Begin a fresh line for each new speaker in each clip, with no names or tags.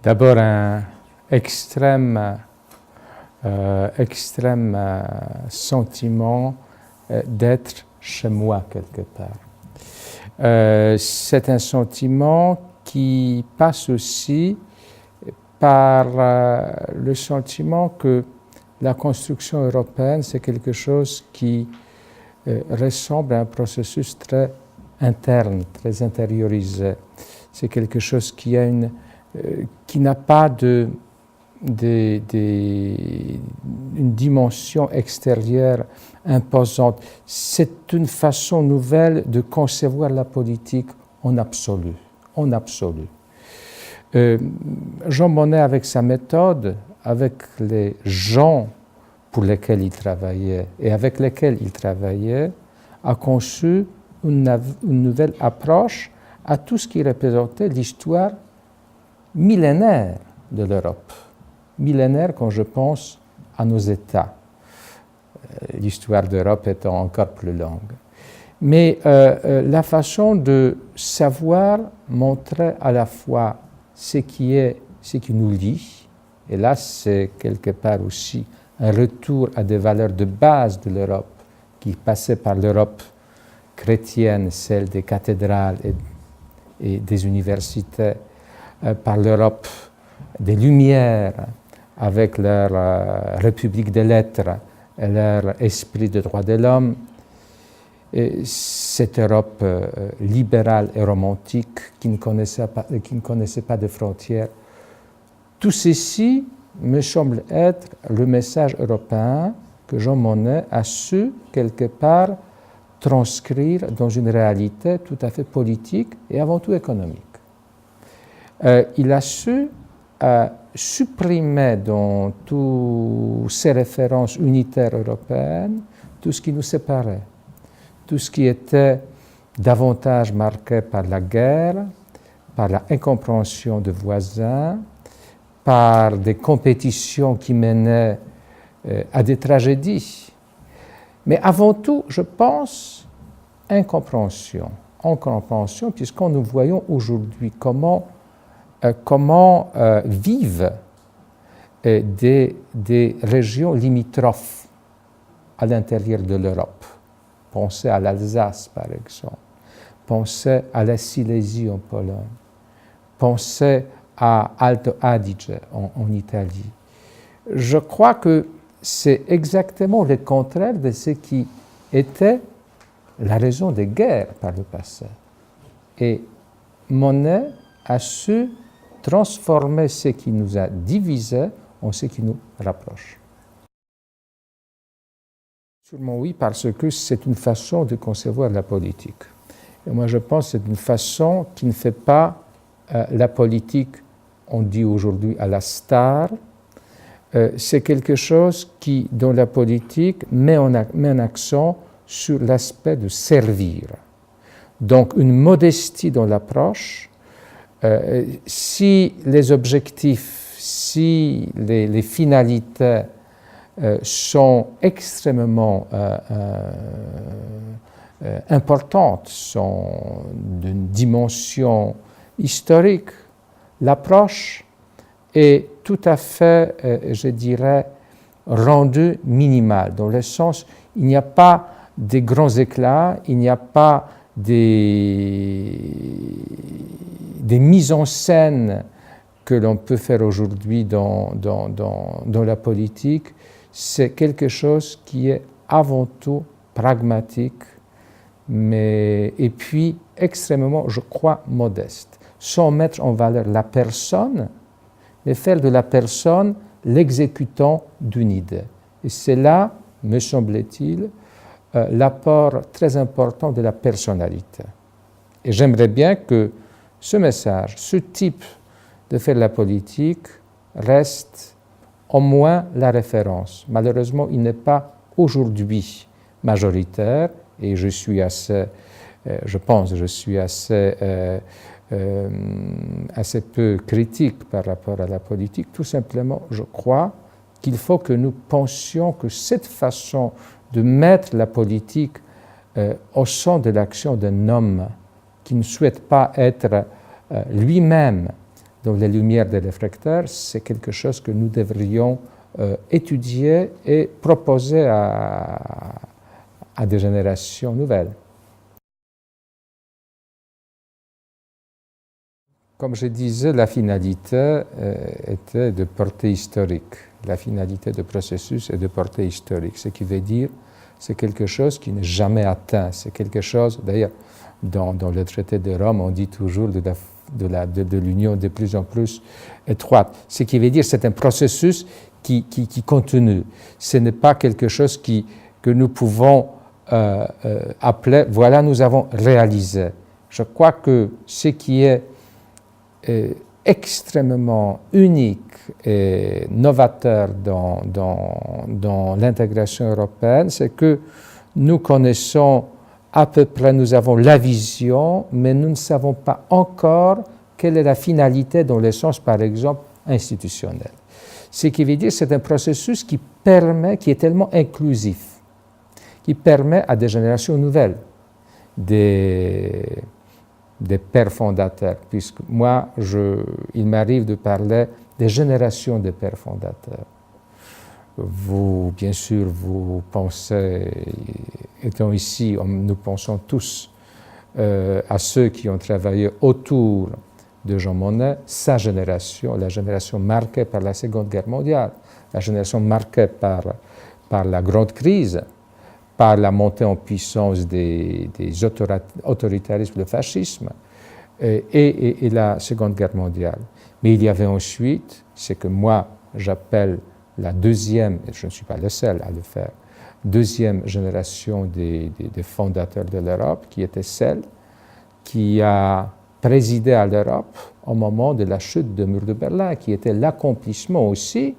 D'abord un extrême sentiment d'être chez moi quelque part. C'est un sentiment qui passe aussi par le sentiment que la construction européenne, c'est quelque chose qui ressemble à un processus très interne, très intériorisé. C'est quelque chose qui n'a pas une dimension extérieure imposante. C'est une façon nouvelle de concevoir la politique en absolu. En absolu. Jean Monnet, avec sa méthode, avec les gens pour lesquels il travaillait et avec lesquels il travaillait, a conçu une nouvelle approche à tout ce qui représentait l'histoire millénaire de l'Europe. Millénaire quand je pense à nos États, l'histoire d'Europe étant encore plus longue. Mais la façon de savoir montrer à la fois ce qui nous lie, et là c'est quelque part aussi un retour à des valeurs de base de l'Europe qui passaient par l'Europe chrétienne, celle des cathédrales et des universités, par l'Europe des Lumières, avec leur République des lettres et leur esprit de droits de l'homme, et cette Europe libérale et romantique qui ne connaissait pas de frontières. Tout ceci me semble être le message européen que Jean Monnet a su quelque part transcrire dans une réalité tout à fait politique et avant tout économique. Il a su supprimer dans toutes ces références unitaires européennes tout ce qui nous séparait, tout ce qui était davantage marqué par la guerre, par la incompréhension de voisins, par des compétitions qui menaient à des tragédies. Mais avant tout, je pense, incompréhension, puisque nous voyons aujourd'hui comment vivent des régions limitrophes à l'intérieur de l'Europe. Pensez à l'Alsace, par exemple. Pensez à la Silésie en Pologne. Pensez à Alto Adige en Italie. Je crois que c'est exactement le contraire de ce qui était la raison des guerres par le passé. Et Monnet a su transformer ce qui nous a divisés en ce qui nous rapproche. Sûrement oui, parce que c'est une façon de concevoir la politique. Et moi je pense que c'est une façon qui ne fait pas la politique, on dit aujourd'hui à la star. C'est quelque chose qui, dans la politique, met un accent sur l'aspect de servir. Donc une modestie dans l'approche. Si les objectifs, si les finalités sont extrêmement importantes, sont d'une dimension historique, l'approche est tout à fait, je dirais, rendue minimale, dans le sens il n'y a pas des grands éclats, il n'y a pas des mises en scène que l'on peut faire aujourd'hui dans la politique. C'est quelque chose qui est avant tout pragmatique, et puis extrêmement, je crois, modeste, sans mettre en valeur la personne, mais faire de la personne l'exécutant d'une idée. Et c'est là, me semble-t-il, l'apport très important de la personnalité. Et j'aimerais bien que ce message, ce type de faire la politique reste au moins la référence. Malheureusement, il n'est pas aujourd'hui majoritaire et je suis assez peu critique par rapport à la politique. Tout simplement, je crois qu'il faut que nous pensions que cette façon de mettre la politique au centre de l'action d'un homme qui ne souhaite pas être lui-même dans les lumières des réfractaires, c'est quelque chose que nous devrions étudier et proposer à des générations nouvelles. Comme je disais, la finalité était de portée historique. La finalité du processus est de portée historique, ce qui veut dire c'est quelque chose qui n'est jamais atteint. C'est quelque chose, d'ailleurs, dans le traité de Rome, on dit toujours de l'union de plus en plus étroite. Ce qui veut dire c'est un processus qui continue. Ce n'est pas quelque chose que nous pouvons appeler, voilà, nous avons réalisé. Je crois que ce qui est extrêmement unique et novateur dans l'intégration européenne, c'est que nous connaissons à peu près, nous avons la vision, mais nous ne savons pas encore quelle est la finalité dans le sens, par exemple, institutionnel. Ce qui veut dire que c'est un processus qui est tellement inclusif, qui permet à des générations nouvelles, des pères fondateurs, puisque moi, il m'arrive de parler des générations de pères fondateurs. Vous, bien sûr, vous pensez, étant ici, nous pensons tous à ceux qui ont travaillé autour de Jean Monnet, sa génération, la génération marquée par la Seconde Guerre mondiale, la génération marquée par la grande crise, par la montée en puissance des autoritarismes, le fascisme et la Seconde Guerre mondiale. Mais il y avait ensuite ce que moi j'appelle la deuxième, et je ne suis pas le seul à le faire, deuxième génération des fondateurs de l'Europe, qui était celle qui a présidé à l'Europe au moment de la chute du mur de Berlin, qui était l'accomplissement aussi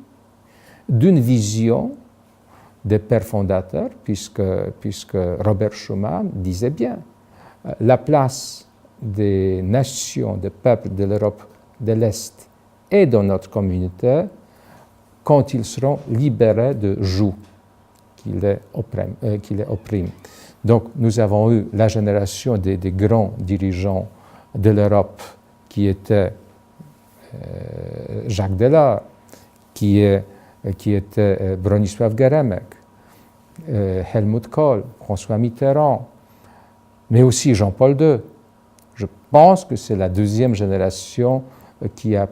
d'une vision des pères fondateurs, puisque Robert Schuman disait bien la place des nations, des peuples de l'Europe de l'Est et dans notre communauté quand ils seront libérés de joug qui les oppriment. Donc nous avons eu la génération des grands dirigeants de l'Europe qui était Jacques Delors, qui était Bronisław Geremek, Helmut Kohl, François Mitterrand, mais aussi Jean-Paul II. Je pense que c'est la deuxième génération qui a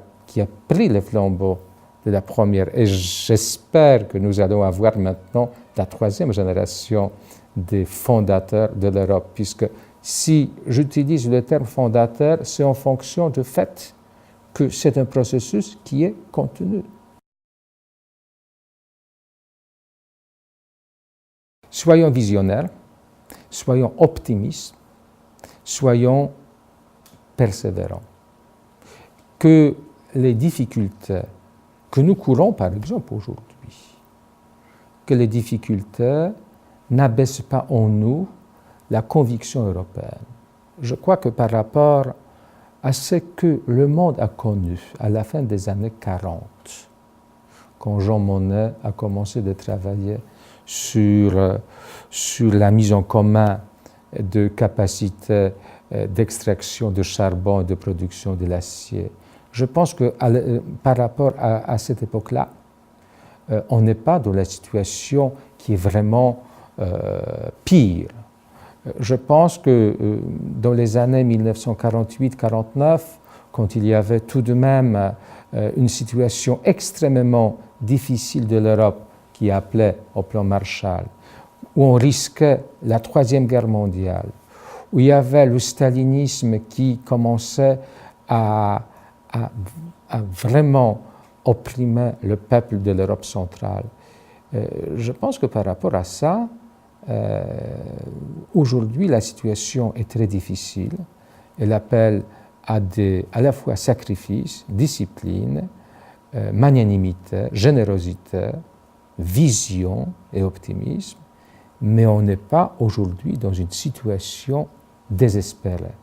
pris le flambeau de la première. Et j'espère que nous allons avoir maintenant la troisième génération des fondateurs de l'Europe, puisque si j'utilise le terme fondateur, c'est en fonction du fait que c'est un processus qui est continu. Soyons visionnaires, soyons optimistes, soyons persévérants. Que les difficultés que nous courons, par exemple, aujourd'hui, que les difficultés n'abaissent pas en nous la conviction européenne. Je crois que par rapport à ce que le monde a connu à la fin des années 40, quand Jean Monnet a commencé de travailler sur la mise en commun de capacités d'extraction de charbon et de production de l'acier. Je pense que par rapport à cette époque-là, on n'est pas dans la situation qui est vraiment pire. Je pense que dans les années 1948-49, quand il y avait tout de même une situation extrêmement difficile de l'Europe qui appelait au plan Marshall, où on risquait la Troisième Guerre mondiale, où il y avait le stalinisme qui commençait à vraiment opprimer le peuple de l'Europe centrale. Je pense que par rapport à ça, aujourd'hui, la situation est très difficile. Elle appelle à la fois sacrifice, discipline, magnanimité, générosité, vision et optimisme, mais on n'est pas aujourd'hui dans une situation désespérée.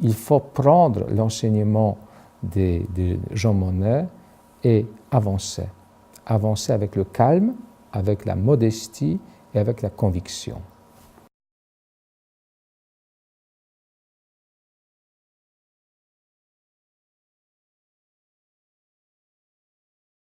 Il faut prendre l'enseignement de Jean Monnet et avancer. Avancer avec le calme, avec la modestie et avec la conviction.